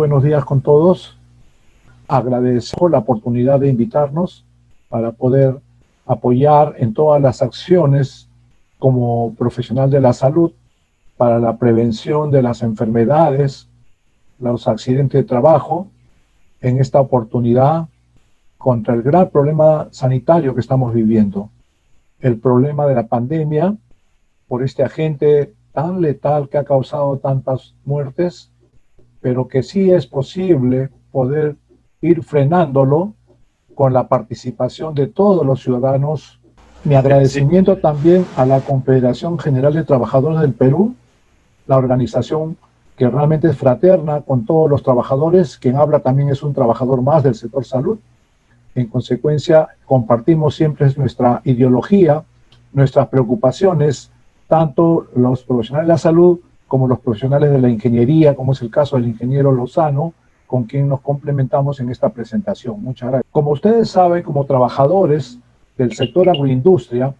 buenos días con todos. Agradezco la oportunidad de invitarnos para poder apoyar en todas las acciones como profesional de la salud para la prevención de las enfermedades, los accidentes de trabajo, en esta oportunidad contra el gran problema sanitario que estamos viviendo, el problema de la pandemia por este agente tan letal que ha causado tantas muertes, pero que sí es posible poder ir frenándolo con la participación de todos los ciudadanos. Mi agradecimiento también a la Confederación General de Trabajadores del Perú, la organización que realmente es fraterna con todos los trabajadores. Quien habla también es un trabajador más del sector salud. En consecuencia, compartimos siempre nuestra ideología, nuestras preocupaciones, tanto los profesionales de la salud como los profesionales de la ingeniería, como es el caso del ingeniero Lozano, con quien nos complementamos en esta presentación. Muchas gracias. Como ustedes saben, como trabajadores del sector agroindustria,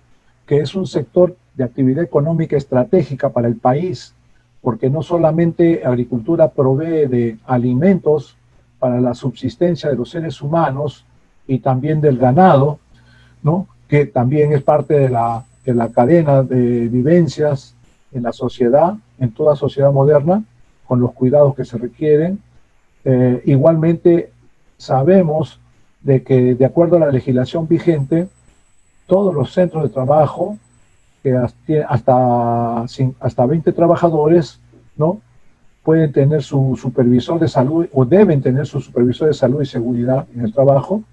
que es un sector de actividad económica estratégica para el país, porque no solamente agricultura provee de alimentos para la subsistencia de los seres humanos y también del ganado, ¿no?, que también es parte de la cadena de vivencias en la sociedad, en toda sociedad moderna, con los cuidados que se requieren. Igualmente sabemos de que, de acuerdo a la legislación vigente, todos los centros de trabajo, que hasta 20 trabajadores, ¿no?, pueden tener su supervisor de salud o deben tener su supervisor de salud y seguridad en el trabajo,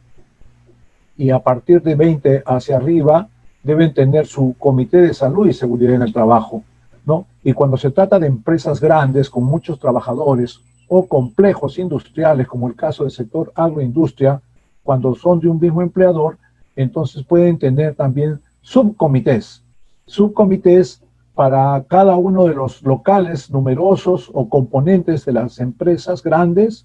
y a partir de 20 hacia arriba deben tener su comité de salud y seguridad en el trabajo, ¿no? Y cuando se trata de empresas grandes con muchos trabajadores o complejos industriales, como el caso del sector agroindustria, cuando son de un mismo empleador, entonces pueden tener también subcomités para cada uno de los locales numerosos o componentes de las empresas grandes,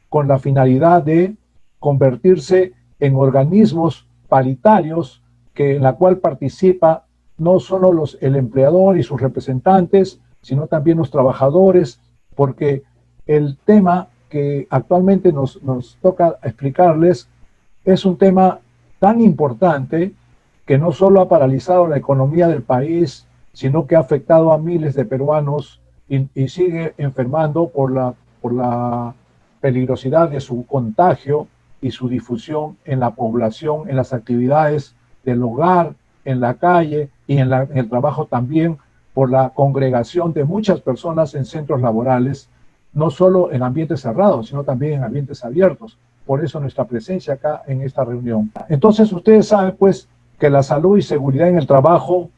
con la finalidad de convertirse en organismos paritarios en la cual participa no solo el empleador y sus representantes, sino también los trabajadores, porque el tema que actualmente nos toca explicarles es un tema tan importante que no solo ha paralizado la economía del país, sino que ha afectado a miles de peruanos y sigue enfermando por la peligrosidad de su contagio y su difusión en la población, en las actividades del hogar, en la calle y en el trabajo también, por la congregación de muchas personas en centros laborales, no solo en ambientes cerrados, sino también en ambientes abiertos. Por eso nuestra presencia acá en esta reunión. Entonces ustedes saben pues que la salud y seguridad en el trabajo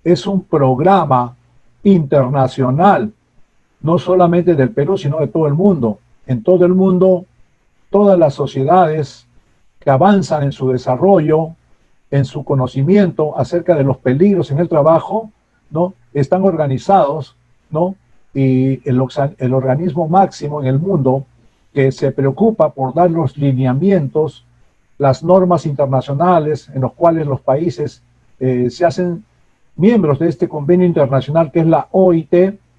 es un programa internacional, no solamente del Perú, sino de todo el mundo. En todo el mundo, todas las sociedades que avanzan en su desarrollo, en su conocimiento acerca de los peligros en el trabajo, ¿no?, están organizados, ¿no?, y el organismo máximo en el mundo que se preocupa por dar los lineamientos, las normas internacionales en los cuales los países se hacen miembros de este convenio internacional que es la OIT,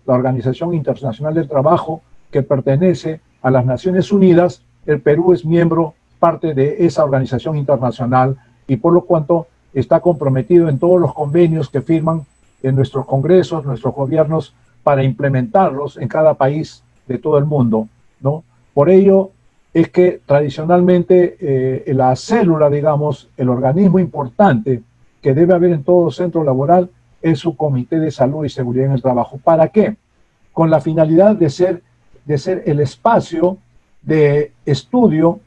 la Organización Internacional del Trabajo, que pertenece a las Naciones Unidas. El Perú es miembro, parte de esa organización internacional, y por lo cuanto está comprometido en todos los convenios que firman en nuestros congresos, nuestros gobiernos, para implementarlos en cada país de todo el mundo, ¿no? Por ello es que tradicionalmente la célula, digamos, el organismo importante que debe haber en todo centro laboral es su comité de salud y seguridad en el trabajo. ¿Para qué? Con la finalidad de ser el espacio de estudio,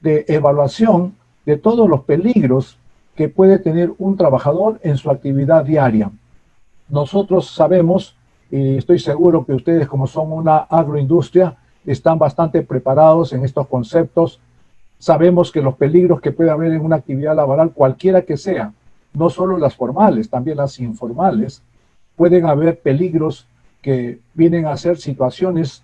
de evaluación de todos los peligros que puede tener un trabajador en su actividad diaria. Nosotros sabemos, y estoy seguro que ustedes, como son una agroindustria, están bastante preparados en estos conceptos. Sabemos que los peligros que puede haber en una actividad laboral, cualquiera que sea, no solo las formales, también las informales, pueden haber peligros que vienen a ser situaciones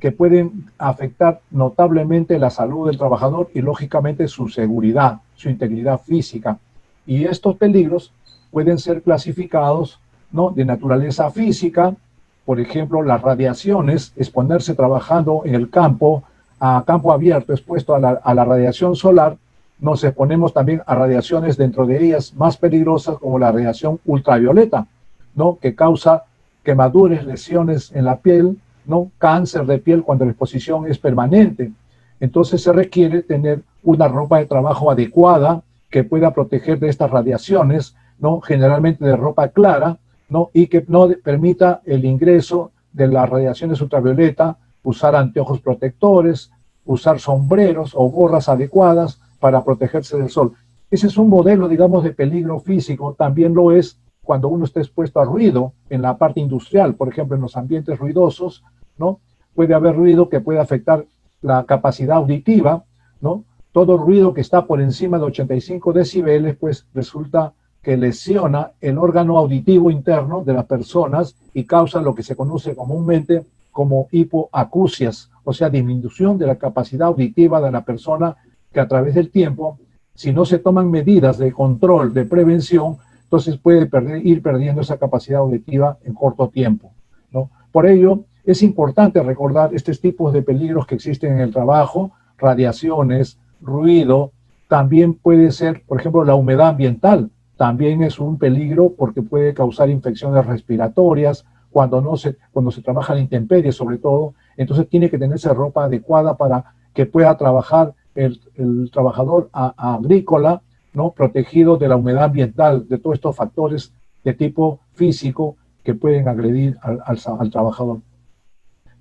que pueden afectar notablemente la salud del trabajador y lógicamente su seguridad, su integridad física. Y estos peligros pueden ser clasificados, ¿no?, de naturaleza física, por ejemplo, las radiaciones, exponerse trabajando en el campo a campo abierto, expuesto a la radiación solar, nos exponemos también a radiaciones, dentro de ellas más peligrosas, como la radiación ultravioleta, ¿no? Que causa quemaduras, lesiones en la piel, ¿no? Cáncer de piel cuando la exposición es permanente. Entonces se requiere tener una ropa de trabajo adecuada que pueda proteger de estas radiaciones, ¿no? Generalmente de ropa clara, ¿no? Y que no permita el ingreso de las radiaciones ultravioleta, usar anteojos protectores, usar sombreros o gorras adecuadas para protegerse del sol. Ese es un modelo, digamos, de peligro físico. También lo es cuando uno está expuesto a ruido en la parte industrial, por ejemplo, en los ambientes ruidosos, ¿no? Puede haber ruido que puede afectar la capacidad auditiva, ¿no? Todo ruido que está por encima de 85 decibeles, pues resulta que lesiona el órgano auditivo interno de las personas y causa lo que se conoce comúnmente como hipoacusias, o sea, disminución de la capacidad auditiva de la persona, que a través del tiempo, si no se toman medidas de control, de prevención, entonces puede ir perdiendo esa capacidad auditiva en corto tiempo, ¿no? Por ello, es importante recordar estos tipos de peligros que existen en el trabajo: radiaciones, ruido. También puede ser, por ejemplo, la humedad ambiental. También es un peligro porque puede causar infecciones respiratorias cuando se trabaja en intemperie, sobre todo. Entonces tiene que tenerse ropa adecuada para que pueda trabajar el trabajador agrícola, ¿no? Protegido de la humedad ambiental, de todos estos factores de tipo físico que pueden agredir al trabajador.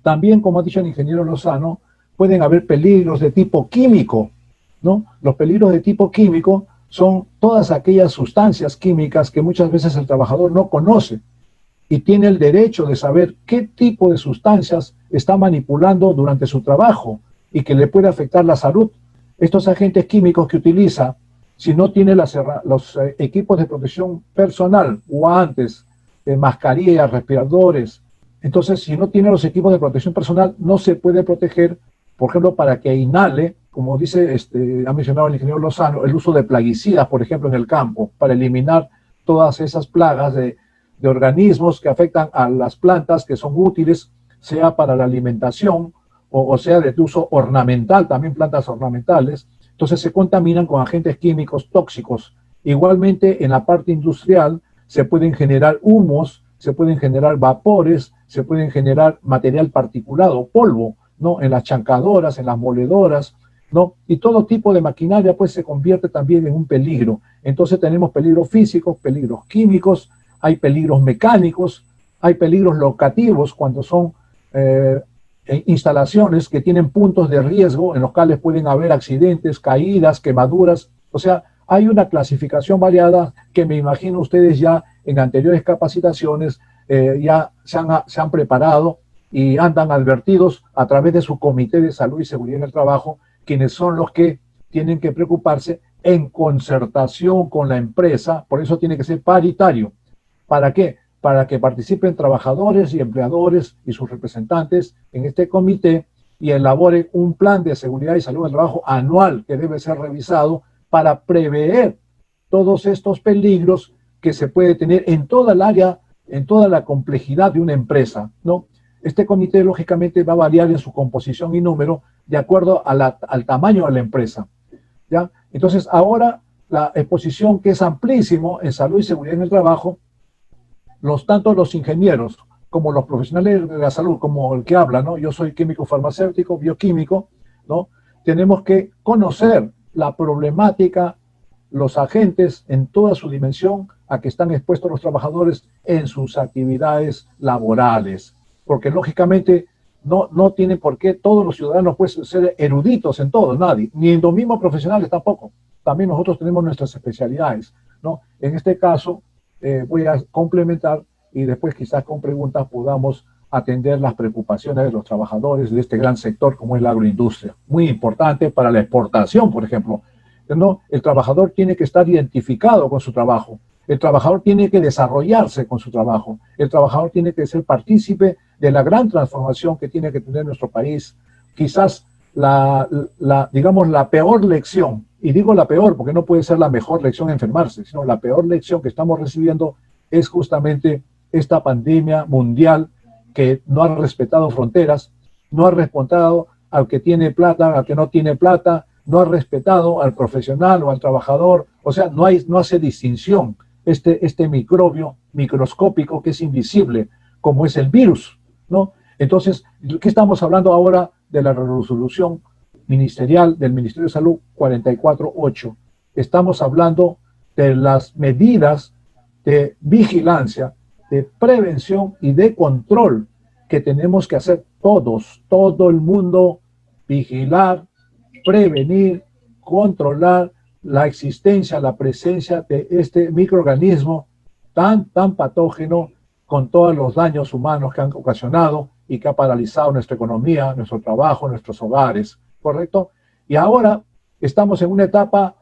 También, como ha dicho el ingeniero Lozano, pueden haber peligros de tipo químico, ¿no? Los peligros de tipo químico son todas aquellas sustancias químicas que muchas veces el trabajador no conoce y tiene el derecho de saber qué tipo de sustancias está manipulando durante su trabajo y que le puede afectar la salud. Estos agentes químicos que utiliza, si no tiene los equipos de protección personal, guantes, mascarillas, respiradores, entonces si no tiene los equipos de protección personal, no se puede proteger, por ejemplo, para que inhale, como dice, ha mencionado el ingeniero Lozano, el uso de plaguicidas, por ejemplo, en el campo, para eliminar todas esas plagas de organismos que afectan a las plantas, que son útiles, sea para la alimentación o sea de uso ornamental, también plantas ornamentales. Entonces se contaminan con agentes químicos tóxicos. Igualmente, en la parte industrial se pueden generar humos, se pueden generar vapores, se pueden generar material particulado, polvo, ¿no? En las chancadoras, en las moledoras, ¿no? Y todo tipo de maquinaria pues se convierte también en un peligro. Entonces tenemos peligros físicos, peligros químicos, hay peligros mecánicos, hay peligros locativos cuando son instalaciones que tienen puntos de riesgo en los cuales pueden haber accidentes, caídas, quemaduras. O sea, hay una clasificación variada que me imagino ustedes ya en anteriores capacitaciones ya se han preparado y andan advertidos a través de su Comité de Salud y Seguridad en el Trabajo, quienes son los que tienen que preocuparse en concertación con la empresa. Por eso tiene que ser paritario. ¿Para qué? Para que participen trabajadores y empleadores y sus representantes en este comité y elaboren un plan de seguridad y salud del trabajo anual que debe ser revisado para prever todos estos peligros que se puede tener en toda el área, en toda la complejidad de una empresa, ¿no? Este comité, lógicamente, va a variar en su composición y número de acuerdo al tamaño de la empresa, ¿ya? Entonces, ahora la exposición, que es amplísimo en salud y seguridad en el trabajo, tanto los ingenieros como los profesionales de la salud, como el que habla, ¿no? Yo soy químico farmacéutico, bioquímico, ¿no? Tenemos que conocer la problemática, los agentes en toda su dimensión a que están expuestos los trabajadores en sus actividades laborales. Porque lógicamente no tienen por qué todos los ciudadanos pueden ser eruditos en todo, nadie, ni en los mismos profesionales tampoco. También nosotros tenemos nuestras especialidades, ¿no? En este caso, voy a complementar y después quizás con preguntas podamos atender las preocupaciones de los trabajadores de este gran sector como es la agroindustria. Muy importante para la exportación, por ejemplo, ¿no? El trabajador tiene que estar identificado con su trabajo. El trabajador tiene que desarrollarse con su trabajo. El trabajador tiene que ser partícipe de la gran transformación que tiene que tener nuestro país. Quizás digamos, la peor lección, y digo la peor porque no puede ser la mejor lección enfermarse, sino la peor lección que estamos recibiendo es justamente esta pandemia mundial que no ha respetado fronteras, no ha respetado al que tiene plata, al que no tiene plata, no ha respetado al profesional o al trabajador, o sea, no hace distinción este microbio microscópico que es invisible, como es el virus, ¿no? Entonces, ¿qué estamos hablando ahora de la resolución ministerial del Ministerio de Salud 44.8? Estamos hablando de las medidas de vigilancia, de prevención y de control que tenemos que hacer todos, todo el mundo, vigilar, prevenir, controlar la existencia, la presencia de este microorganismo tan patógeno, con todos los daños humanos que han ocasionado y que ha paralizado nuestra economía, nuestro trabajo, nuestros hogares, ¿correcto? Y ahora estamos en una etapa,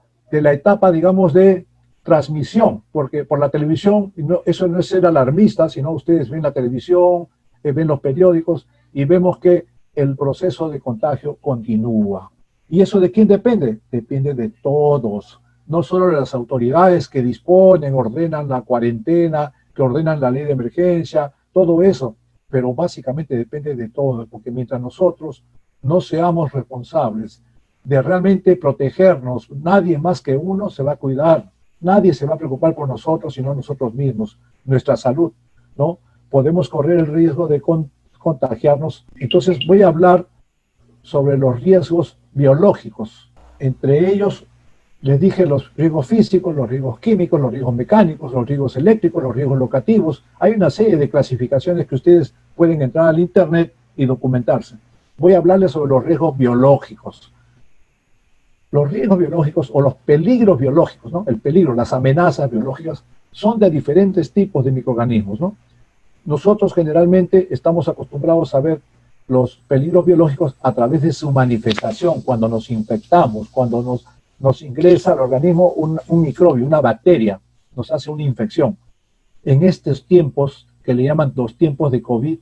digamos, de transmisión, porque por la televisión, eso no es ser alarmista, sino ustedes ven la televisión, ven los periódicos y vemos que el proceso de contagio continúa. ¿Y eso de quién depende? Depende de todos, no solo de las autoridades que disponen, ordenan la cuarentena, que ordenan la ley de emergencia, todo eso, pero básicamente depende de todos, porque mientras nosotros no seamos responsables de realmente protegernos, nadie más que uno se va a cuidar, nadie se va a preocupar por nosotros, sino nosotros mismos, nuestra salud, ¿no? Podemos correr el riesgo de contagiarnos. Entonces voy a hablar sobre los riesgos biológicos. Entre ellos, les dije los riesgos físicos, los riesgos químicos, los riesgos mecánicos, los riesgos eléctricos, los riesgos locativos. Hay una serie de clasificaciones que ustedes pueden entrar al internet y documentarse. Voy a hablarles sobre los riesgos biológicos. Los riesgos biológicos o los peligros biológicos, ¿no? El peligro, las amenazas biológicas, son de diferentes tipos de microorganismos, ¿no? Nosotros generalmente estamos acostumbrados a ver los peligros biológicos a través de su manifestación, cuando nos infectamos, cuando nos ingresa al organismo un microbio, una bacteria, nos hace una infección. En estos tiempos, que le llaman los tiempos de COVID,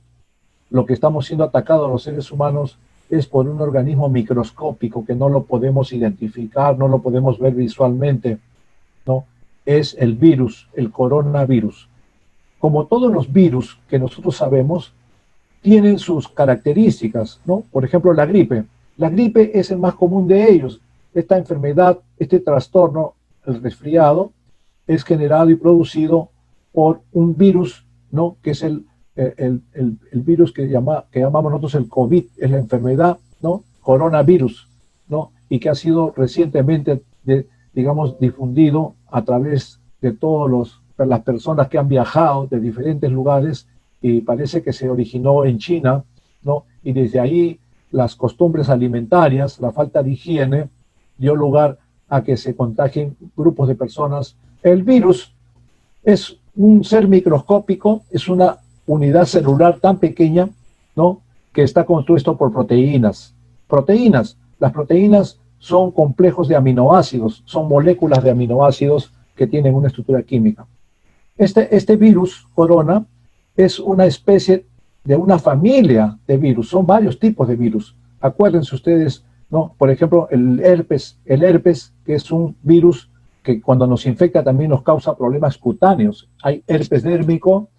lo que estamos siendo atacados los seres humanos es por un organismo microscópico que no lo podemos identificar, no lo podemos ver visualmente, ¿no? Es el virus, el coronavirus. Como todos los virus que nosotros sabemos, tienen sus características, ¿no? Por ejemplo, la gripe. La gripe es el más común de ellos. Esta enfermedad, este trastorno, el resfriado, es generado y producido por un virus, ¿no? Que es el virus que llamamos nosotros el COVID, es la enfermedad, ¿no? Coronavirus, ¿no? Y que ha sido recientemente, digamos, difundido a través de todas las personas que han viajado de diferentes lugares, y parece que se originó en China, ¿no? Y desde ahí las costumbres alimentarias, la falta de higiene, dio lugar a que se contagien grupos de personas. El virus es un ser microscópico, es una unidad celular tan pequeña, ¿no? Que está compuesto por proteínas. Proteínas. Las proteínas son complejos de aminoácidos, son moléculas de aminoácidos que tienen una estructura química. Este virus, corona, es una especie de una familia de virus, son varios tipos de virus. Acuérdense ustedes, ¿no? Por ejemplo, el herpes, que es un virus que cuando nos infecta también nos causa problemas cutáneos. Hay herpes dérmico,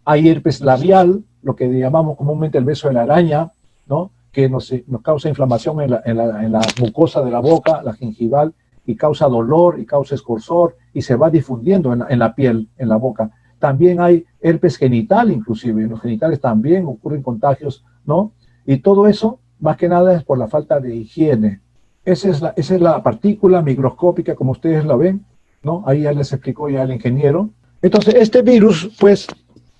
hay herpes labial, lo que llamamos comúnmente el beso de la araña, ¿no? Que nos causa inflamación en la mucosa de la boca, la gingival, y causa dolor, y causa escorzor, y se va difundiendo en la piel, en la boca. También hay herpes genital, inclusive, en los genitales también ocurren contagios, ¿no? Y todo eso, más que nada, es por la falta de higiene. Esa es la partícula microscópica, como ustedes la ven, ¿no? Ahí ya les explicó ya el ingeniero. Entonces, este virus, pues,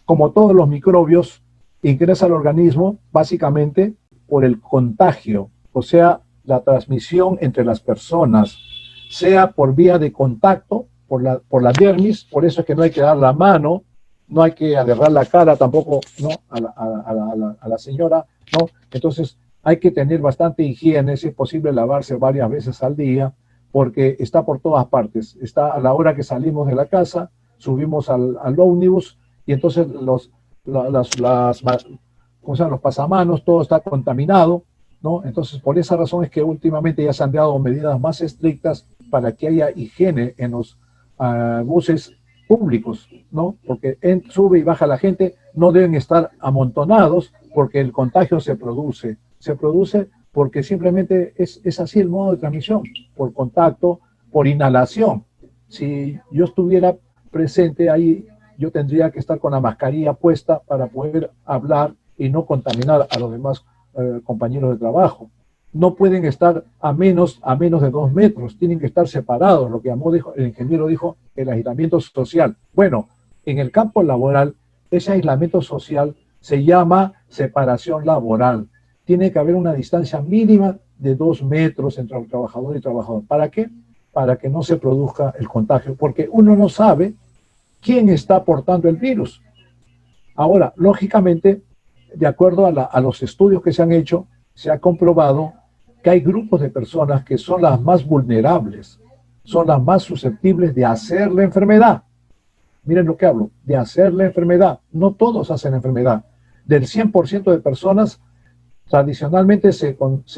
como todos los microbios, ingresa al organismo básicamente por el contagio, o sea, la transmisión entre las personas, sea por vía de contacto, por la dermis. Por eso es que no hay que dar la mano, no hay que agarrar la cara tampoco, ¿no? a la señora, ¿no? Entonces hay que tener bastante higiene, si es posible lavarse varias veces al día, porque está por todas partes. Está a la hora que salimos de la casa, subimos al ómnibus, y entonces los pasamanos, todo está contaminado, ¿no? Entonces, por esa razón es que últimamente ya se han dado medidas más estrictas para que haya higiene en los buses públicos, ¿no? Porque sube y baja la gente, no deben estar amontonados, porque el contagio se produce porque simplemente es así el modo de transmisión, por contacto, por inhalación. Si yo estuviera presente ahí, yo tendría que estar con la mascarilla puesta para poder hablar y no contaminar a los demás compañeros de trabajo. No pueden estar a menos de 2 metros, tienen que estar separados, lo que el ingeniero dijo, el aislamiento social. Bueno, en el campo laboral, ese aislamiento social se llama separación laboral. Tiene que haber una distancia mínima de 2 metros entre el trabajador y trabajador. ¿Para qué? Para que no se produzca el contagio, porque uno no sabe quién está portando el virus. Ahora, lógicamente, de acuerdo a los estudios que se han hecho, se ha comprobado que hay grupos de personas que son las más vulnerables, son las más susceptibles de hacer la enfermedad. Miren lo que hablo, de hacer la enfermedad. No todos hacen la enfermedad. Del 100% de personas, tradicionalmente se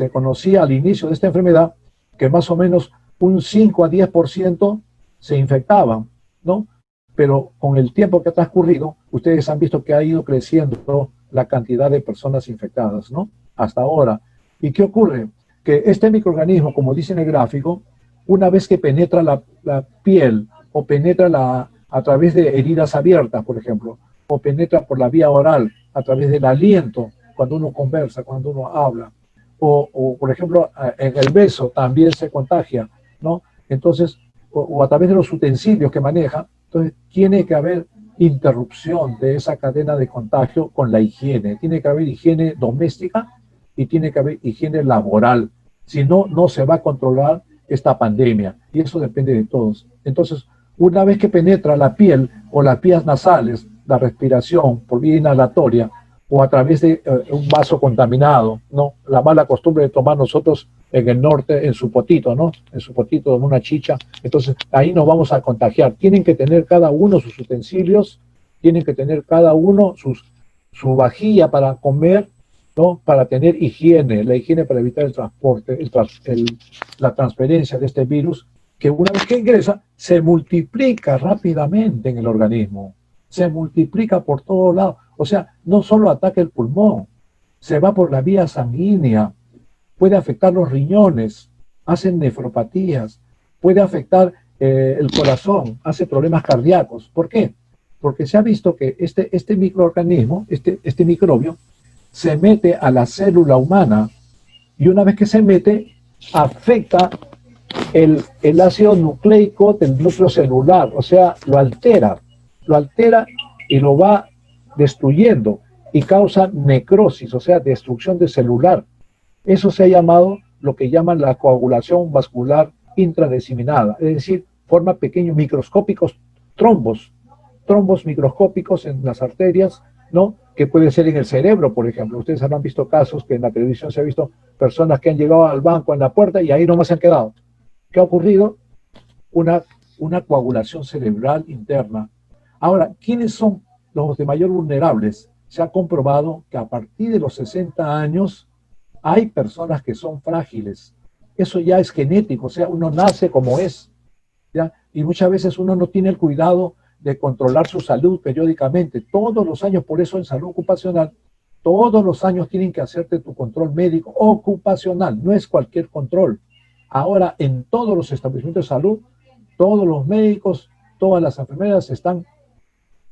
conocía al inicio de esta enfermedad que más o menos un 5 a 10% se infectaban, ¿no? Pero con el tiempo que ha transcurrido, ustedes han visto que ha ido creciendo la cantidad de personas infectadas, ¿no? Hasta ahora. ¿Y qué ocurre? Que este microorganismo, como dice en el gráfico, una vez que penetra la piel o penetra a través de heridas abiertas, por ejemplo, o penetra por la vía oral, a través del aliento, cuando uno conversa, cuando uno habla, o por ejemplo, en el beso también se contagia, ¿no? Entonces, o a través de los utensilios que maneja, entonces tiene que haber interrupción de esa cadena de contagio con la higiene. Tiene que haber higiene doméstica y tiene que haber higiene laboral. Si no, no se va a controlar esta pandemia. Y eso depende de todos. Entonces, una vez que penetra la piel o las vías nasales, la respiración por vía inhalatoria o a través de un vaso contaminado, ¿no? La mala costumbre de tomar nosotros en el norte, en su potito, ¿no? En su potito, en una chicha. Entonces, ahí nos vamos a contagiar. Tienen que tener cada uno sus utensilios, tienen que tener cada uno su vajilla para comer, ¿no? Para tener higiene, la higiene para evitar el transporte, la transferencia de este virus, que una vez que ingresa, se multiplica rápidamente en el organismo. Se multiplica por todos lados. O sea, no solo ataca el pulmón, se va por la vía sanguínea, puede afectar los riñones, hacen nefropatías, puede afectar el corazón, hace problemas cardíacos. ¿Por qué? Porque se ha visto que este microorganismo, este microbio, se mete a la célula humana y una vez que se mete, afecta el ácido nucleico del núcleo celular, o sea, lo altera y lo va destruyendo y causa necrosis, o sea, destrucción de celular. Eso se ha llamado lo que llaman la coagulación vascular intradiseminada, es decir, forma pequeños microscópicos trombos microscópicos en las arterias, ¿no? Que puede ser en el cerebro, por ejemplo. Ustedes habrán visto casos que en la televisión se ha visto personas que han llegado al banco en la puerta y ahí nomás se han quedado. ¿Qué ha ocurrido? Una coagulación cerebral interna. Ahora, ¿quiénes son los de mayor vulnerables? Se ha comprobado que a partir de los 60 años hay personas que son frágiles. Eso ya es genético, o sea, uno nace como es, ¿ya? Y muchas veces uno no tiene el cuidado de controlar su salud periódicamente. Todos los años, por eso en salud ocupacional, todos los años tienen que hacerte tu control médico ocupacional, no es cualquier control. Ahora, en todos los establecimientos de salud, todos los médicos, todas las enfermeras están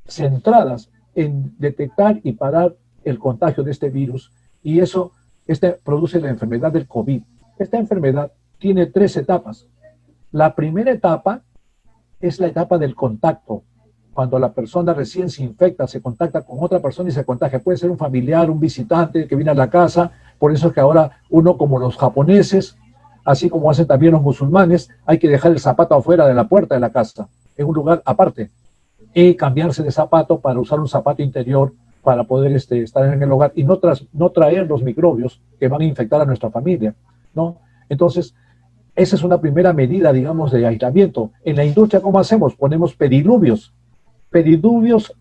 centradas en detectar y parar el contagio de este virus, y eso produce la enfermedad del COVID. Esta enfermedad tiene 3 etapas. La primera etapa es la etapa del contacto. Cuando la persona recién se infecta, se contacta con otra persona y se contagia. Puede ser un familiar, un visitante que viene a la casa. Por eso es que ahora uno, como los japoneses, así como hacen también los musulmanes, hay que dejar el zapato afuera de la puerta de la casa, en un lugar aparte, y cambiarse de zapato para usar un zapato interior para poder estar en el hogar y no traer los microbios que van a infectar a nuestra familia, ¿no? Entonces, esa es una primera medida, digamos, de aislamiento. En la industria, ¿cómo hacemos? Ponemos pediluvios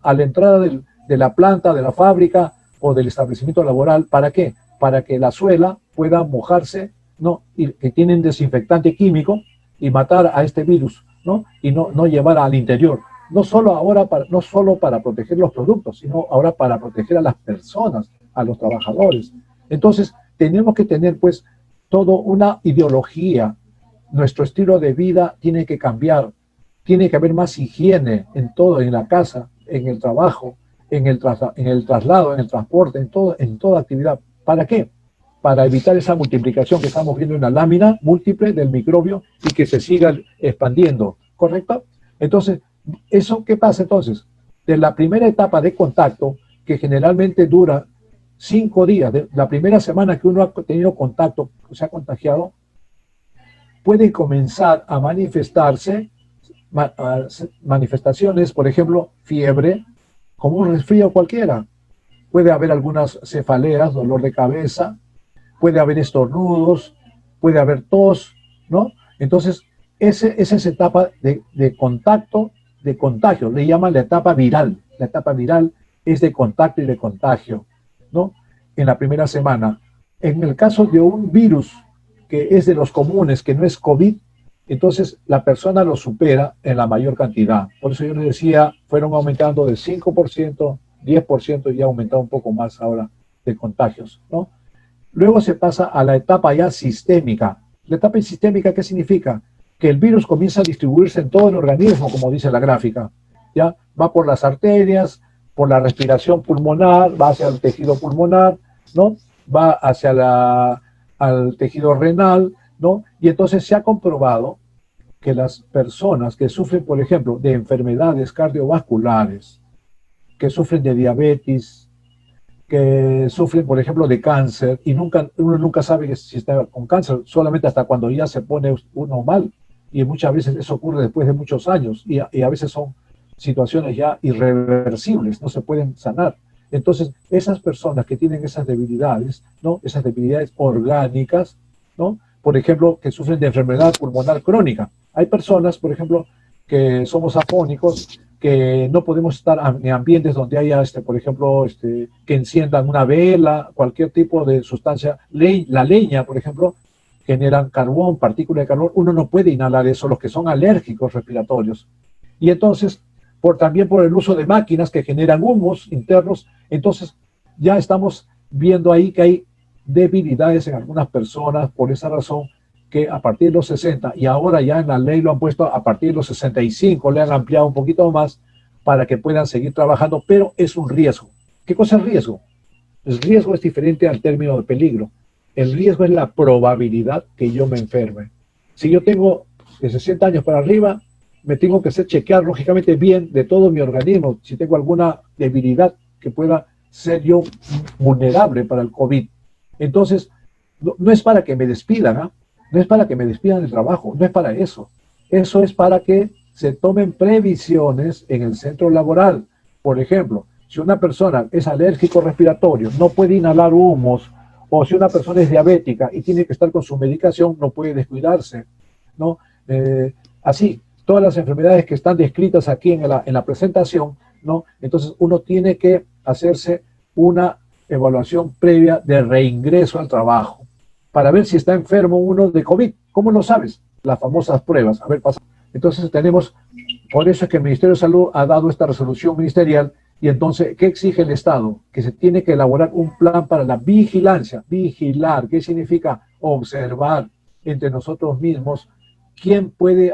a la entrada de la planta, de la fábrica o del establecimiento laboral. ¿Para qué? Para que la suela pueda mojarse, ¿no? Y que tienen desinfectante químico y matar a este virus, ¿no? Y no llevar al interior. No solo para proteger los productos, sino ahora para proteger a las personas, a los trabajadores. Entonces, tenemos que tener, pues, todo una ideología. Nuestro estilo de vida tiene que cambiar, tiene que haber más higiene en todo, en la casa, en el trabajo, en el traslado, en el transporte, en toda actividad. ¿Para qué? Para evitar esa multiplicación que estamos viendo en la lámina múltiple del microbio y que se siga expandiendo, ¿correcto? Entonces, ¿eso qué pasa entonces? De la primera etapa de contacto, que generalmente dura 5 días, de la primera semana que uno ha tenido contacto, se ha contagiado, puede comenzar a manifestarse manifestaciones, por ejemplo, fiebre, como un resfrío cualquiera. Puede haber algunas cefaleas, dolor de cabeza, puede haber estornudos, puede haber tos, ¿no? Entonces, esa es esa etapa de contacto, de contagio, le llaman la etapa viral. La etapa viral es de contacto y de contagio, ¿no? En la primera semana. En el caso de un virus que es de los comunes, que no es COVID, entonces la persona lo supera en la mayor cantidad. Por eso yo les decía, fueron aumentando de 5%, 10% y ha aumentado un poco más ahora de contagios, ¿no? Luego se pasa a la etapa ya sistémica. La etapa sistémica, ¿qué significa? Que el virus comienza a distribuirse en todo el organismo, como dice la gráfica. ¿Ya? Va por las arterias, por la respiración pulmonar, va hacia el tejido pulmonar, ¿no? Va hacia al tejido renal, ¿no? Y entonces se ha comprobado que las personas que sufren, por ejemplo, de enfermedades cardiovasculares, que sufren de diabetes, que sufren, por ejemplo, de cáncer, y uno nunca sabe si está con cáncer, solamente hasta cuando ya se pone uno mal, y muchas veces eso ocurre después de muchos años, y a veces son situaciones ya irreversibles, no se pueden sanar. Entonces, esas personas que tienen esas debilidades, ¿no? Esas debilidades orgánicas, ¿no? Por ejemplo, que sufren de enfermedad pulmonar crónica. Hay personas, por ejemplo, que somos afónicos, que no podemos estar en ambientes donde haya, por ejemplo, que enciendan una vela, cualquier tipo de sustancia. La leña, por ejemplo, generan carbón, partículas de carbón. Uno no puede inhalar eso, los que son alérgicos respiratorios. Y entonces, también por el uso de máquinas que generan humos internos, entonces ya estamos viendo ahí que hay debilidades en algunas personas por esa razón, que a partir de los 60, y ahora ya en la ley lo han puesto a partir de los 65, le han ampliado un poquito más para que puedan seguir trabajando, pero es un riesgo. ¿Qué cosa es riesgo? El riesgo es diferente al término de peligro. El riesgo es la probabilidad que yo me enferme. Si yo tengo de 60 años para arriba, me tengo que hacer chequear lógicamente bien de todo mi organismo, si tengo alguna debilidad que pueda ser yo vulnerable para el COVID. Entonces, no es para que me despidan, ¿eh? No es para que me despidan del trabajo, no es para eso. Eso es para que se tomen previsiones en el centro laboral. Por ejemplo, si una persona es alérgico respiratorio, no puede inhalar humos, o si una persona es diabética y tiene que estar con su medicación, no puede descuidarse, ¿no? Así, todas las enfermedades que están descritas aquí en la presentación, ¿no? Entonces uno tiene que hacerse una evaluación previa de reingreso al trabajo para ver si está enfermo uno de COVID. ¿Cómo lo sabes? Las famosas pruebas. A ver, pasa. Entonces por eso es que el Ministerio de Salud ha dado esta resolución ministerial. Y entonces, ¿qué exige el Estado? Que se tiene que elaborar un plan para la vigilancia. Vigilar, ¿qué significa? Observar entre nosotros mismos quién puede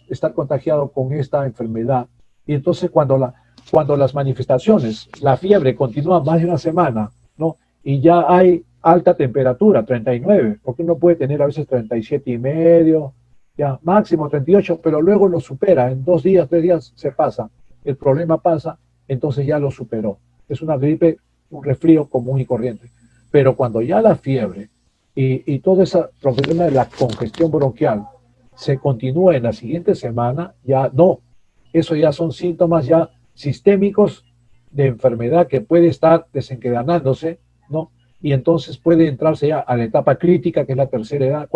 estar contagiado con esta enfermedad. Y entonces cuando las manifestaciones, la fiebre continúa más de una semana, ¿no? Y ya hay alta temperatura, 39, porque uno puede tener a veces 37,5, ya máximo 38, pero luego lo supera, en 2 días, 3 días se pasa, el problema pasa, entonces ya lo superó. Es una gripe, un resfrío común y corriente. Pero cuando ya la fiebre y todo ese problema de la congestión bronquial se continúa en la siguiente semana, ya no. Eso ya son síntomas ya sistémicos de enfermedad que puede estar desencadenándose, ¿no? Y entonces puede entrarse ya a la etapa crítica, que es la tercera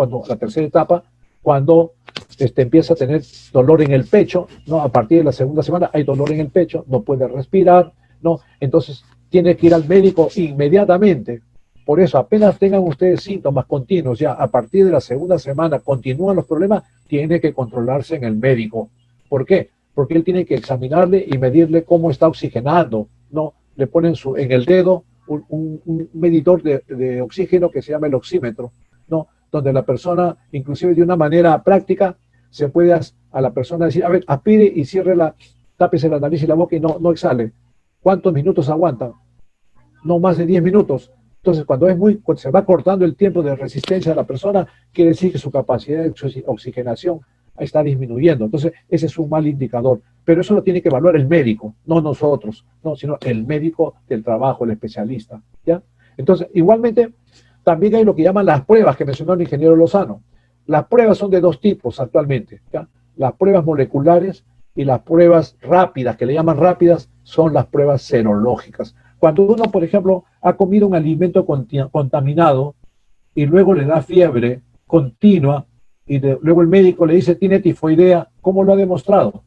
etapa, cuando empieza a tener dolor en el pecho, ¿no? A partir de la segunda semana hay dolor en el pecho, no puede respirar, ¿no? Entonces tiene que ir al médico inmediatamente. Por eso, apenas tengan ustedes síntomas continuos, ya a partir de la segunda semana continúan los problemas, tiene que controlarse en el médico. ¿Por qué? Porque él tiene que examinarle y medirle cómo está oxigenando, ¿no? Le ponen en el dedo un medidor de oxígeno que se llama el oxímetro, ¿no? donde la persona, inclusive de una manera práctica, se puede a la persona decir, a ver, aspire y cierre tápese la nariz y la boca y no exhale. ¿Cuántos minutos aguantan? No más de 10 minutos. Entonces, cuando se va cortando el tiempo de resistencia de la persona, quiere decir que su capacidad de oxigenación está disminuyendo. Entonces, ese es un mal indicador. Pero eso lo tiene que evaluar el médico, no nosotros, no, sino el médico del trabajo, el especialista. ¿Ya? Entonces, igualmente, también hay lo que llaman las pruebas que mencionó el ingeniero Lozano. Las pruebas son de dos tipos actualmente. ¿Ya? Las pruebas moleculares y las pruebas rápidas, que le llaman rápidas, son las pruebas serológicas. Cuando uno, por ejemplo, ha comido un alimento contaminado y luego le da fiebre continua y luego el médico le dice tiene tifoidea, ¿cómo lo ha demostrado?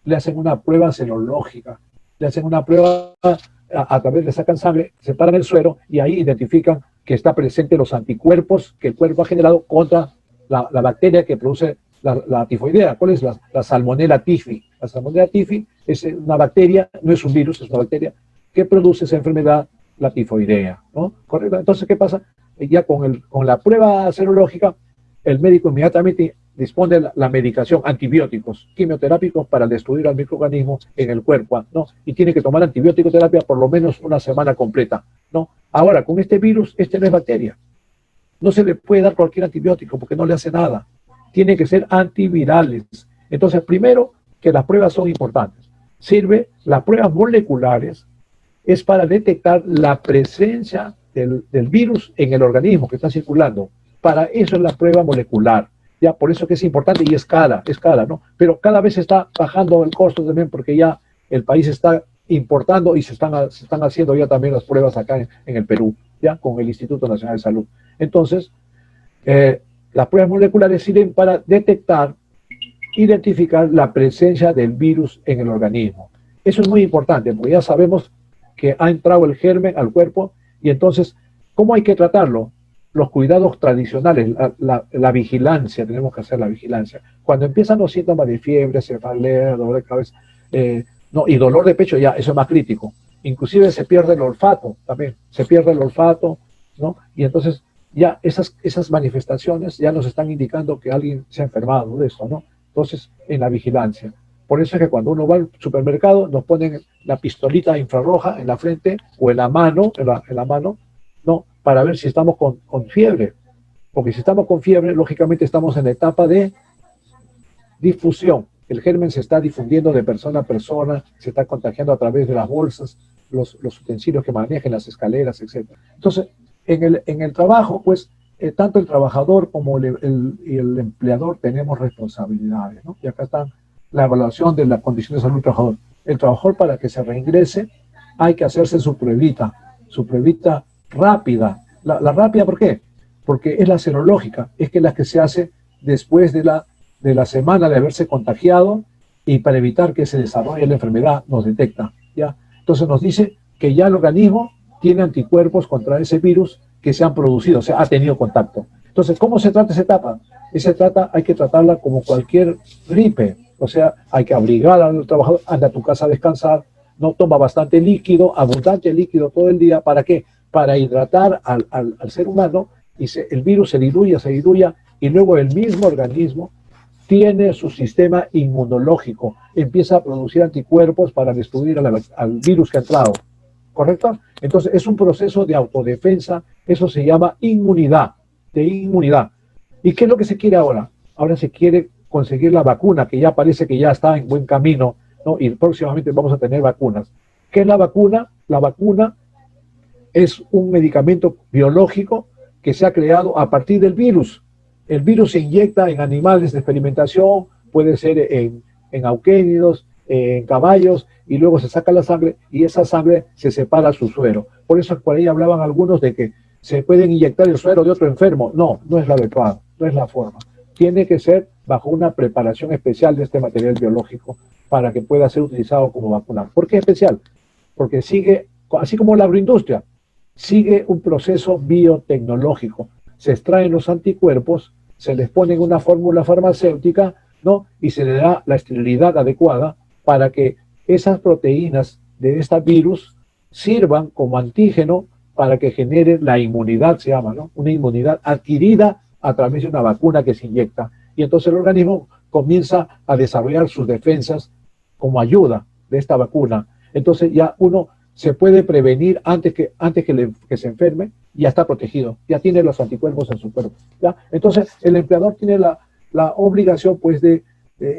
Le hacen una prueba serológica, le hacen una prueba a través de sacan sangre, separan el suero y ahí identifican que está presente los anticuerpos que el cuerpo ha generado contra la bacteria que produce la tifoidea. ¿Cuál es? La Salmonella typhi. La Salmonella typhi es una bacteria, no es un virus, es una bacteria que produce esa enfermedad, la tifoidea, ¿no? ¿Correcto? Entonces, ¿qué pasa? Ya con la prueba serológica, el médico inmediatamente dispone de la medicación, antibióticos, quimioterápicos para destruir al microorganismo en el cuerpo, ¿no? Y tiene que tomar antibiótico terapia por lo menos una semana completa, ¿no? Ahora, con este virus, no es bacteria. No se le puede dar cualquier antibiótico porque no le hace nada. Tiene que ser antivirales. Entonces, primero, que las pruebas son importantes. Las pruebas moleculares es para detectar la presencia del virus en el organismo que está circulando. Para eso es la prueba molecular. Ya, por eso que es importante y es cara, ¿no? Pero cada vez está bajando el costo también porque ya el país está importando y se están haciendo ya también las pruebas acá en el Perú, ya con el Instituto Nacional de Salud. Entonces, las pruebas moleculares sirven para detectar, identificar la presencia del virus en el organismo. Eso es muy importante porque ya sabemos que ha entrado el germen al cuerpo y entonces, ¿cómo hay que tratarlo? Los cuidados tradicionales, la vigilancia, tenemos que hacer la vigilancia. Cuando empiezan los síntomas de fiebre, cefalea, dolor de cabeza, y dolor de pecho, ya, eso es más crítico. Inclusive se pierde el olfato también, se pierde el olfato, ¿no? Y entonces ya esas manifestaciones ya nos están indicando que alguien se ha enfermado de eso, ¿no? Entonces, en la vigilancia. Por eso es que cuando uno va al supermercado nos ponen la pistolita infrarroja en la frente o en la mano, ¿no? Para ver si estamos con fiebre. Porque si estamos con fiebre, lógicamente estamos en la etapa de difusión. El germen se está difundiendo de persona a persona, se está contagiando a través de las bolsas, los utensilios que manejan, las escaleras, etc. Entonces, en el trabajo, pues, tanto el trabajador como el empleador tenemos responsabilidades, ¿no? Y acá están la evaluación de la condición de salud del trabajador. El trabajador, para que se reingrese, hay que hacerse su pruebita rápida. La rápida, ¿por qué? Porque es la serológica, es que la que se hace después de la semana de haberse contagiado y para evitar que se desarrolle la enfermedad nos detecta, ¿ya? Entonces nos dice que ya el organismo tiene anticuerpos contra ese virus que se han producido, o sea, ha tenido contacto. Entonces, ¿cómo se trata esa etapa? Hay que tratarla como cualquier gripe, o sea, hay que abrigar al trabajador, anda a tu casa a descansar, no toma bastante líquido, abundante líquido todo el día, ¿para qué? Para hidratar al ser humano y el virus se diluya y luego el mismo organismo tiene su sistema inmunológico, empieza a producir anticuerpos para destruir al virus que ha entrado, ¿correcto? Entonces es un proceso de autodefensa, eso se llama inmunidad. ¿Y qué es lo que se quiere ahora? Ahora se quiere conseguir la vacuna, que ya parece que ya está en buen camino, ¿no? Y próximamente vamos a tener vacunas. ¿Qué es la vacuna? La vacuna es un medicamento biológico que se ha creado a partir del virus. El virus se inyecta en animales de experimentación, puede ser en auquénidos, en caballos, y luego se saca la sangre y esa sangre se separa su suero. Por eso por ahí hablaban algunos de que se pueden inyectar el suero de otro enfermo. No, no es la adecuada, no es la forma. Tiene que ser bajo una preparación especial de este material biológico para que pueda ser utilizado como vacuna. ¿Por qué especial? Porque sigue, así como la agroindustria, sigue un proceso biotecnológico. Se extraen los anticuerpos, se les pone en una fórmula farmacéutica, ¿no? Y se le da la esterilidad adecuada para que esas proteínas de este virus sirvan como antígeno para que genere la inmunidad, se llama, ¿no? Una inmunidad adquirida a través de una vacuna que se inyecta. Y entonces el organismo comienza a desarrollar sus defensas como ayuda de esta vacuna. Entonces ya uno se puede prevenir antes que se enferme, ya está protegido, ya tiene los anticuerpos en su cuerpo. ¿Ya? Entonces el empleador tiene la obligación pues de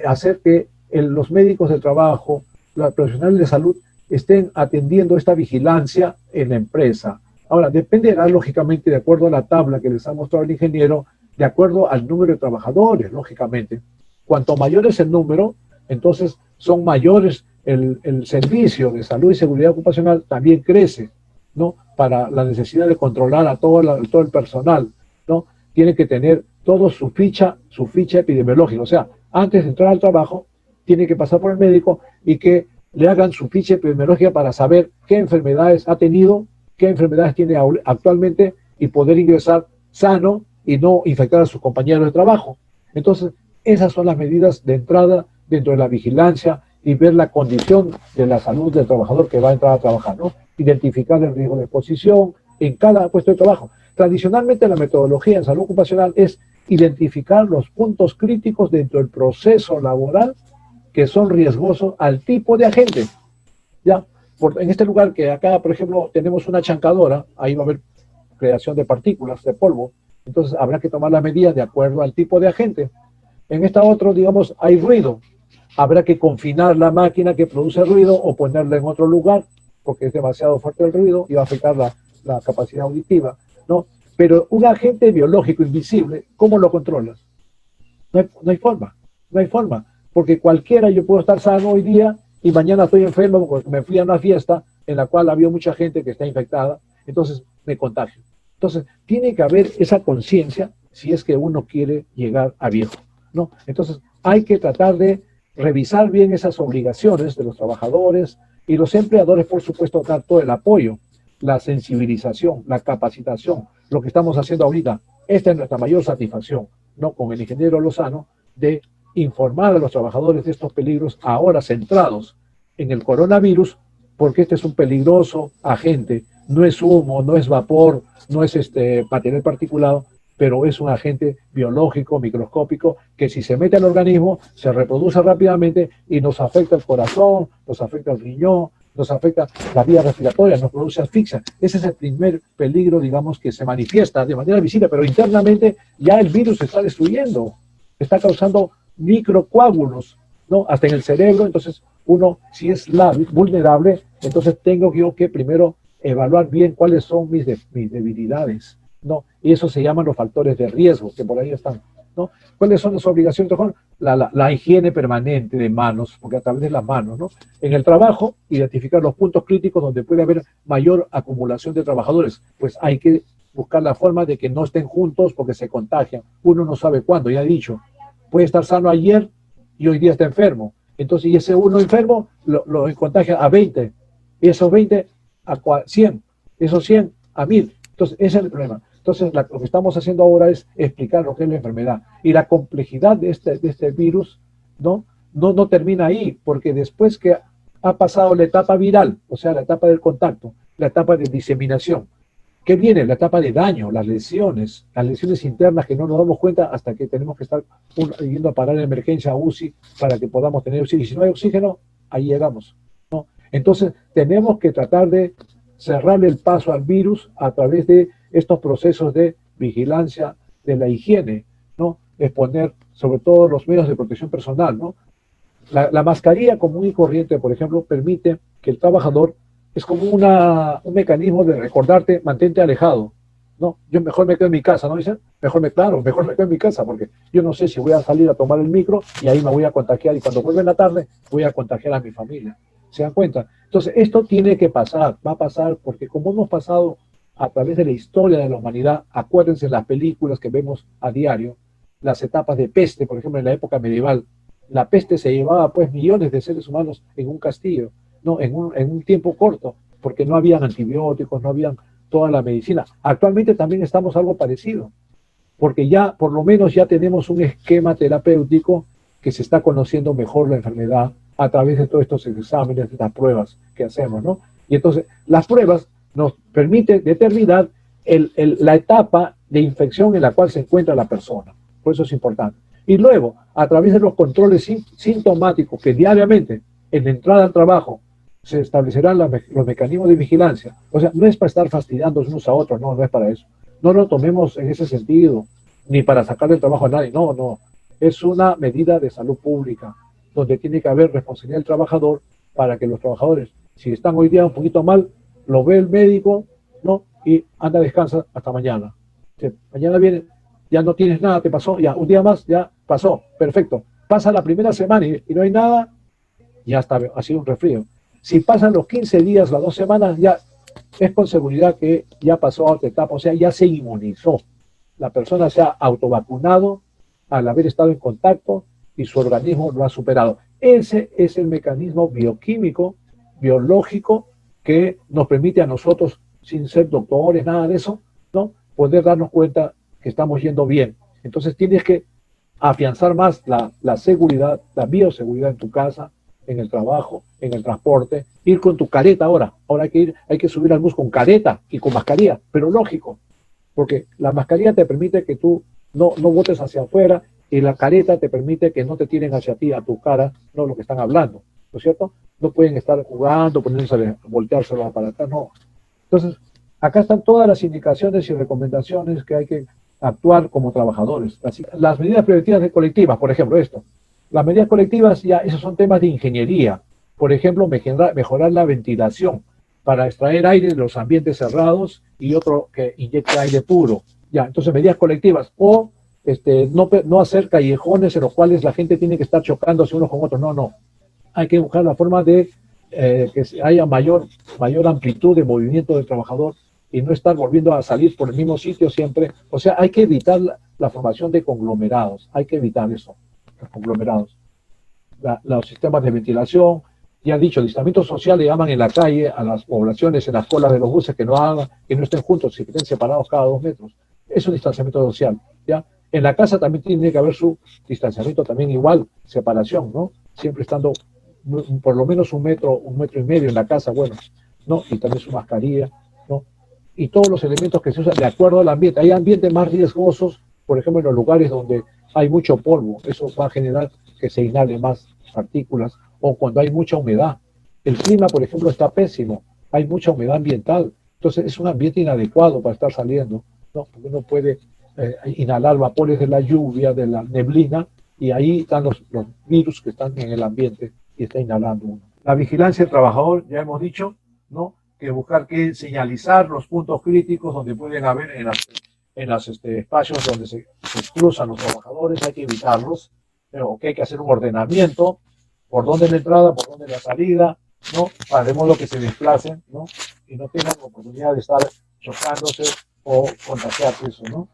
hacer que los médicos del trabajo, los profesionales de salud estén atendiendo esta vigilancia en la empresa. Ahora, dependerá lógicamente de acuerdo a la tabla que les ha mostrado el ingeniero, de acuerdo al número de trabajadores, lógicamente. Cuanto mayor es el número, entonces son mayores el servicio de salud y seguridad ocupacional también crece, ¿no? Para la necesidad de controlar a todo el personal, ¿no? Tiene que tener todo su ficha epidemiológica. O sea, antes de entrar al trabajo, tiene que pasar por el médico y que le hagan su ficha epidemiológica para saber qué enfermedades ha tenido, qué enfermedades tiene actualmente y poder ingresar sano y no infectar a sus compañeros de trabajo. Entonces, esas son las medidas de entrada dentro de la vigilancia y ver la condición de la salud del trabajador que va a entrar a trabajar, ¿no? Identificar el riesgo de exposición en cada puesto de trabajo. Tradicionalmente la metodología en salud ocupacional es identificar los puntos críticos dentro del proceso laboral que son riesgosos al tipo de agente. ¿Ya? En este lugar que acá, por ejemplo, tenemos una chancadora, ahí va a haber creación de partículas, de polvo, entonces habrá que tomar las medidas de acuerdo al tipo de agente. En esta otra, digamos, hay ruido, habrá que confinar la máquina que produce ruido o ponerla en otro lugar, porque es demasiado fuerte el ruido y va a afectar la capacidad auditiva, ¿no? Pero un agente biológico invisible, ¿cómo lo controlas? No hay forma, no hay forma, porque cualquiera, yo puedo estar sano hoy día y mañana estoy enfermo porque me fui a una fiesta en la cual había mucha gente que está infectada, entonces me contagio. Entonces, tiene que haber esa conciencia si es que uno quiere llegar a viejo, ¿no? Entonces, hay que tratar de revisar bien esas obligaciones de los trabajadores y los empleadores, por supuesto, dar todo el apoyo, la sensibilización, la capacitación, lo que estamos haciendo ahorita. Esta es nuestra mayor satisfacción, ¿no? Con el ingeniero Lozano, de informar a los trabajadores de estos peligros ahora centrados en el coronavirus, porque este es un peligroso agente, no es humo, no es vapor, no es material particulado, pero es un agente biológico, microscópico, que si se mete al organismo, se reproduce rápidamente y nos afecta el corazón, nos afecta el riñón, nos afecta la vía respiratoria, nos produce asfixia. Ese es el primer peligro, digamos, que se manifiesta de manera visible, pero internamente ya el virus se está destruyendo, está causando microcoágulos, ¿no? Hasta en el cerebro. Entonces uno, si es vulnerable, entonces tengo yo que primero evaluar bien cuáles son mis debilidades, ¿no? Y eso se llaman los factores de riesgo, que por ahí están, ¿no? ¿Cuáles son las obligaciones? La higiene permanente de manos, porque a través de las manos, ¿no? En el trabajo, identificar los puntos críticos donde puede haber mayor acumulación de trabajadores, pues hay que buscar la forma de que no estén juntos porque se contagian. Uno no sabe cuándo, ya he dicho, puede estar sano ayer y hoy día está enfermo. Entonces, y ese uno enfermo lo contagia a 20, y esos 20 a 100, esos 100 a 1000. Entonces, ese es el problema. Entonces, lo que estamos haciendo ahora es explicar lo que es la enfermedad. Y la complejidad de este virus no termina ahí, porque después que ha pasado la etapa viral, o sea, la etapa del contacto, la etapa de diseminación, ¿qué viene? La etapa de daño, las lesiones internas que no nos damos cuenta hasta que tenemos que estar yendo a parar en emergencia a UCI para que podamos tener oxígeno. Y si no hay oxígeno, ahí llegamos, ¿no? Entonces, tenemos que tratar de cerrarle el paso al virus a través de estos procesos de vigilancia de la higiene, ¿no? Exponer sobre todo los medios de protección personal, ¿no? La mascarilla común y corriente, por ejemplo, permite que el trabajador, es como un mecanismo de recordarte, mantente alejado, ¿no? Yo mejor me quedo en mi casa, ¿no dicen? Mejor me quedo en mi casa, porque yo no sé si voy a salir a tomar el micro y ahí me voy a contagiar, y cuando vuelva en la tarde voy a contagiar a mi familia. ¿Se dan cuenta? Entonces, esto tiene que pasar, va a pasar, porque como hemos pasado a través de la historia de la humanidad, acuérdense las películas que vemos a diario, las etapas de peste, por ejemplo, en la época medieval, la peste se llevaba pues millones de seres humanos en un castillo, ¿no? En un tiempo corto, porque no habían antibióticos, no habían toda la medicina. Actualmente también estamos algo parecido, porque ya por lo menos ya tenemos un esquema terapéutico que se está conociendo mejor la enfermedad a través de todos estos exámenes, de estas pruebas que hacemos, ¿no? Y entonces las pruebas nos permiten determinar la etapa de infección en la cual se encuentra la persona. Por eso es importante. Y luego, a través de los controles sintomáticos que diariamente en la entrada al trabajo se establecerán los mecanismos de vigilancia. O sea, no es para estar fastidiando unos a otros, no, no es para eso. No lo tomemos en ese sentido, ni para sacar el trabajo a nadie, no, no. Es una medida de salud pública, donde tiene que haber responsabilidad del trabajador para que los trabajadores, si están hoy día un poquito mal, lo ve el médico, ¿no? Y anda, descansa hasta mañana. Mañana viene, ya no tienes nada, te pasó, ya un día más, ya pasó, perfecto. Pasa la primera semana y no hay nada, ya está, ha sido un resfrío. Si pasan los 15 días, las 2 semanas, ya es con seguridad que ya pasó a otra etapa, o sea, ya se inmunizó. La persona se ha autovacunado al haber estado en contacto y su organismo lo ha superado. Ese es el mecanismo bioquímico, biológico, que nos permite a nosotros, sin ser doctores, nada de eso, ¿no?, poder darnos cuenta que estamos yendo bien. Entonces tienes que afianzar más la seguridad, la bioseguridad en tu casa, en el trabajo, en el transporte, ir con tu careta ahora. Ahora hay que subir al bus con careta y con mascarilla, pero lógico, porque la mascarilla te permite que tú no botes hacia afuera y la careta te permite que no te tiren hacia ti, a tu cara, no lo que están hablando, ¿no es cierto? No pueden estar jugando, poniéndose, volteárselo para atrás, no. Entonces, acá están todas las indicaciones y recomendaciones que hay que actuar como trabajadores. Las medidas preventivas de colectivas, por ejemplo, esto. Las medidas colectivas, ya esos son temas de ingeniería. Por ejemplo, mejorar la ventilación para extraer aire de los ambientes cerrados y otro que inyecte aire puro. Ya, entonces medidas colectivas. O no hacer callejones en los cuales la gente tiene que estar chocándose unos con otros. No, no. Hay que buscar la forma de que haya mayor amplitud de movimiento del trabajador y no estar volviendo a salir por el mismo sitio siempre. O sea, hay que evitar la formación de conglomerados. Hay que evitar eso, los conglomerados. Los sistemas de ventilación, ya han dicho, el distanciamiento social le llaman en la calle a las poblaciones, en las colas de los buses, que no estén juntos, que estén separados cada 2 metros. Es un distanciamiento social, ¿ya? En la casa también tiene que haber su distanciamiento también igual, separación, ¿no? Siempre estando por lo menos 1 metro, 1,5 metros en la casa, bueno, ¿no? Y también su mascarilla, ¿no? Y todos los elementos que se usan de acuerdo al ambiente. Hay ambientes más riesgosos, por ejemplo, en los lugares donde hay mucho polvo. Eso va a generar que se inhale más partículas, o cuando hay mucha humedad. El clima, por ejemplo, está pésimo. Hay mucha humedad ambiental. Entonces, es un ambiente inadecuado para estar saliendo, ¿no? Porque uno puede inhalar vapores de la lluvia, de la neblina, y ahí están los virus que están en el ambiente y está inhalando uno. La vigilancia del trabajador, ya hemos dicho, ¿no?, que buscar que señalizar los puntos críticos donde pueden haber en los espacios donde se cruzan los trabajadores, hay que evitarlos, pero que hay que hacer un ordenamiento, por dónde es la entrada, por dónde es la salida, ¿no?, para de modo que se desplacen, ¿no?, y no tengan oportunidad de estar chocándose o contagiarse eso, ¿no?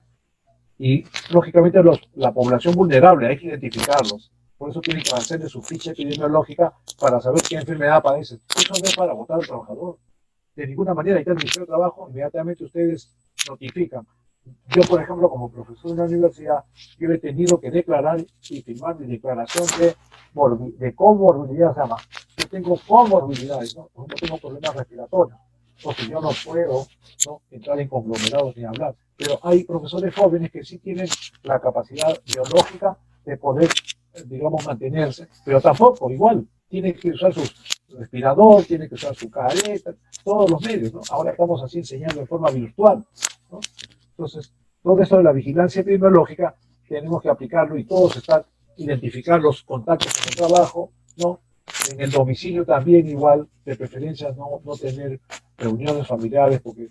Y lógicamente la población vulnerable hay que identificarlos. Por eso tienen que hacerle su ficha epidemiológica para saber qué enfermedad padece. Eso no es para votar al trabajador. De ninguna manera, hay que el Ministerio de Trabajo, inmediatamente ustedes notifican. Yo, por ejemplo, como profesor de la universidad, yo he tenido que declarar y firmar mi declaración de comorbilidad, se llama. Yo tengo comorbilidades, ¿no? No tengo problemas respiratorios, porque yo no puedo, ¿no?, entrar en conglomerados ni hablar. Pero hay profesores jóvenes que sí tienen la capacidad biológica de poder, digamos, mantenerse, pero tampoco, igual, tienen que usar su respirador, tienen que usar su careta, todos los medios, ¿no? Ahora estamos así enseñando de forma virtual, ¿no? Entonces, todo esto de la vigilancia epidemiológica tenemos que aplicarlo y todos identificar los contactos en el trabajo, ¿no? En el domicilio también igual, de preferencia no tener reuniones familiares, porque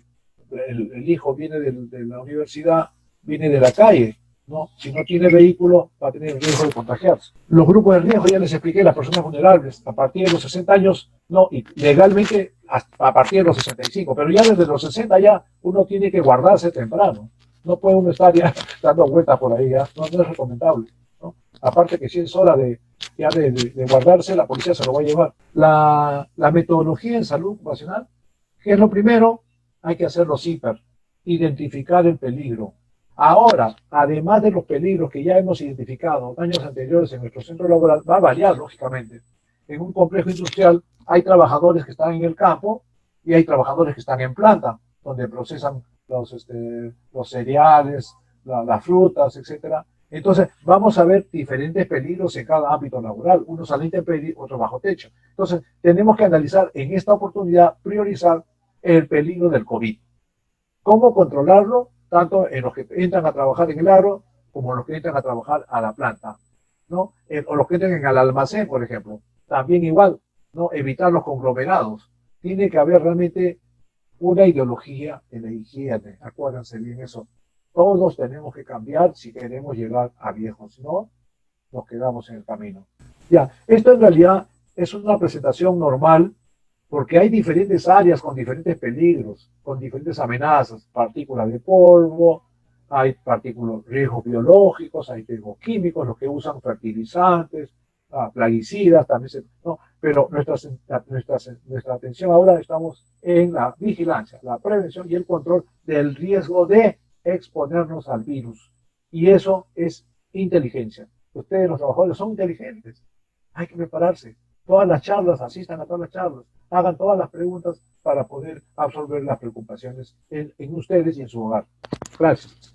el hijo viene de la universidad, viene de la calle, ¿no? Si no tiene vehículo, va a tener el riesgo de contagiarse. Los grupos de riesgo, ya les expliqué, las personas vulnerables, a partir de los 60 años, no, y legalmente a partir de los 65, pero ya desde los 60 ya uno tiene que guardarse temprano. No puede uno estar ya dando vueltas por ahí, ya no es recomendable, ¿no? Aparte que si es hora de guardarse, la policía se lo va a llevar. La metodología en salud ocupacional, ¿qué es lo primero? Hay que hacer los CIPER, identificar el peligro. Ahora, además de los peligros que ya hemos identificado años anteriores en nuestro centro laboral, va a variar, lógicamente. En un complejo industrial hay trabajadores que están en el campo y hay trabajadores que están en planta, donde procesan los cereales, las frutas, etcétera. Entonces, vamos a ver diferentes peligros en cada ámbito laboral, unos a la intemperie, otros bajo techo. Entonces, tenemos que analizar en esta oportunidad, priorizar el peligro del COVID. ¿Cómo controlarlo? Tanto en los que entran a trabajar en el agro como en los que entran a trabajar a la planta, ¿no? O los que entran en el almacén, por ejemplo. También igual, ¿no? Evitar los conglomerados. Tiene que haber realmente una ideología en la higiene. Acuérdense bien eso. Todos tenemos que cambiar si queremos llegar a viejos, si no, nos quedamos en el camino. Ya, esto en realidad es una presentación normal porque hay diferentes áreas con diferentes peligros, con diferentes amenazas, partículas de polvo, hay partículas, riesgos biológicos, hay riesgos químicos, los que usan fertilizantes, plaguicidas, también ¿no? Pero nuestra atención ahora estamos en la vigilancia, la prevención y el control del riesgo de exponernos al virus. Y eso es inteligencia. Ustedes, los trabajadores, son inteligentes. Hay que prepararse. Todas las charlas, asistan a todas las charlas, hagan todas las preguntas para poder absorber las preocupaciones en ustedes y en su hogar. Gracias.